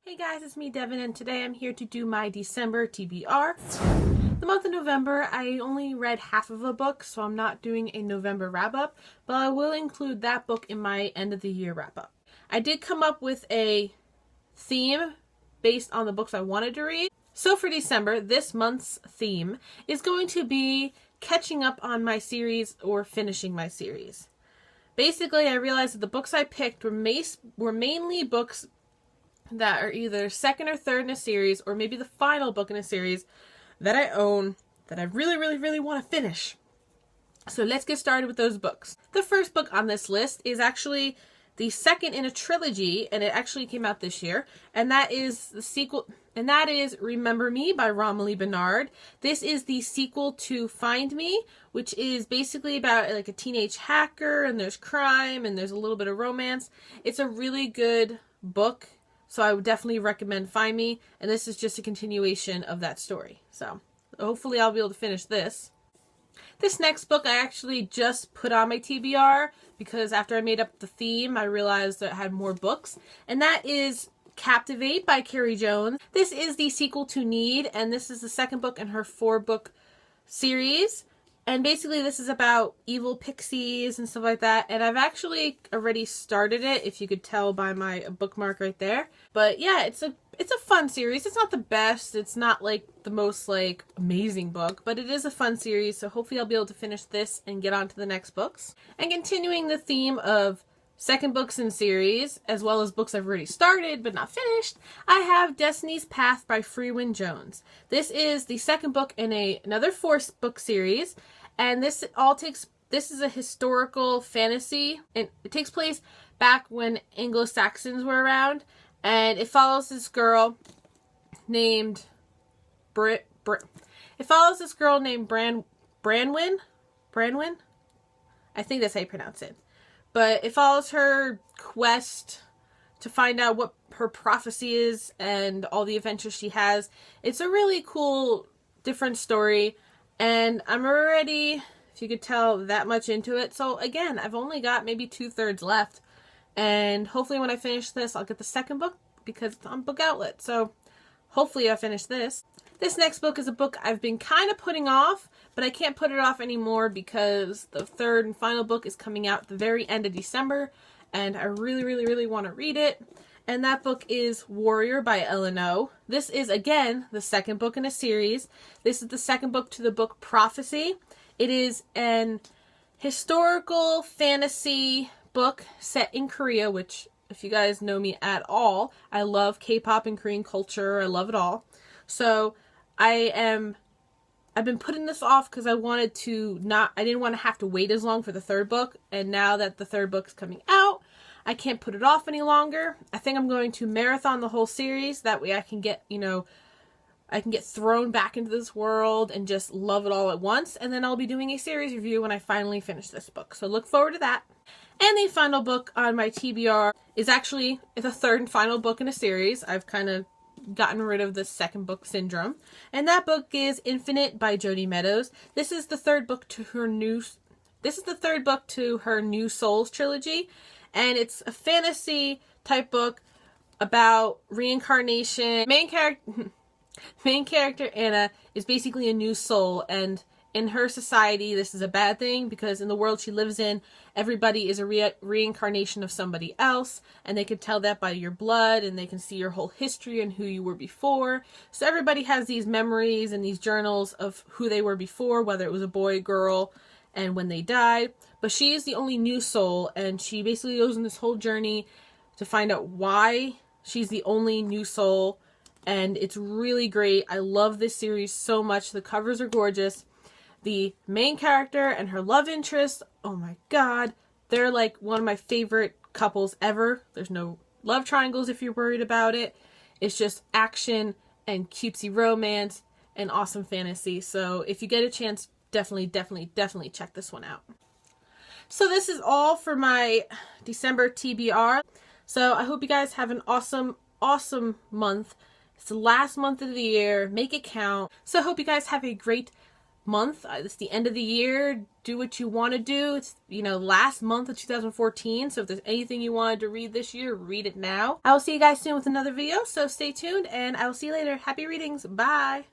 Hey guys, it's me Devin, and today I'm here to do my December TBR. The month of November, I only read half of a book, so I'm not doing a November wrap-up, but I will include that book in my end of the year wrap-up. I did come up with a theme based on the books I wanted to read. So for December, this month's theme is going to be catching up on my series or finishing my series. Basically, I realized that the books I picked were mainly books that are either second or third in a series, or maybe the final book in a series that I own that I really want to finish. So let's get started with those books. The first book on this list is actually the second in a trilogy, and it actually came out this year, and that is the sequel, and that is Remember Me by Romilly Bernard. This is the sequel to Find Me, which is basically about like a teenage hacker, and there's crime, and there's a little bit of romance. It's a really good book. So I would definitely recommend Find Me, and this is just a continuation of that story. So hopefully I'll be able to finish this. This next book I actually just put on my TBR because after I made up the theme, I realized that it had more books, and that is Captivate by Carrie Jones. This is the sequel to Need, and this is the second book in her 4-book series. And basically this is about evil pixies and stuff like that. And I've actually already started it, if you could tell by my bookmark right there. But yeah, it's a fun series. It's not the best. It's not like the most like amazing book, but it is a fun series. So hopefully I'll be able to finish this and get on to the next books. And continuing the theme of second books in series, as well as books I've already started but not finished, I have Destiny's Path by Freewin Jones. This is the second book in another 4-book series. And this is a historical fantasy, and it takes place back when Anglo-Saxons were around, and it follows this girl named Branwen. I think that's how you pronounce it. But it follows her quest to find out what her prophecy is and all the adventures she has. It's a really cool, different story. And I'm already, if you could tell, that much into it. So again, I've only got maybe 2/3 left. And hopefully when I finish this, I'll get the second book because it's on Book Outlet. So hopefully I finish this. This next book is a book I've been kind of putting off, but I can't put it off anymore because the third and final book is coming out at the very end of December. And I really want to read it. And that book is Warrior by Ellen O. This is, again, the second book in a series. This is the second book to the book Prophecy. It is an historical fantasy book set in Korea, which, if you guys know me at all, I love K-pop and Korean culture. I love it all. So I've been putting this off because I didn't want to have to wait as long for the third book. And now that the third book is coming out, I can't put it off any longer. I think I'm going to marathon the whole series. That way I can get, thrown back into this world and just love it all at once. And then I'll be doing a series review when I finally finish this book. So look forward to that. And the final book on my TBR is actually the third and final book in a series. I've kind of gotten rid of the second book syndrome. And that book is Infinite by Jodi Meadows. This is the third book to her New Souls trilogy. And it's a fantasy type book about reincarnation. Main character Anna is basically a new soul, and in her society this is a bad thing because in the world she lives in, everybody is a reincarnation of somebody else, and they can tell that by your blood, and they can see your whole history and who you were before. So everybody has these memories and these journals of who they were before, whether it was a boy, girl, and when they died. But she is the only new soul, and she basically goes on this whole journey to find out why she's the only new soul, and it's really great. I love this series so much. The covers are gorgeous. The main character and her love interest, oh my god, they're like one of my favorite couples ever. There's no love triangles if you're worried about it. It's just action and cutesy romance and awesome fantasy. So if you get a chance, definitely check this one out. So this is all for my December TBR. So I hope you guys have an awesome month. It's the last month of the year. Make it count. So I hope you guys have a great month. It's the end of the year. Do what you want to do. It's, last month of 2014. So if there's anything you wanted to read this year, read it now. I will see you guys soon with another video. So stay tuned and I will see you later. Happy readings. Bye.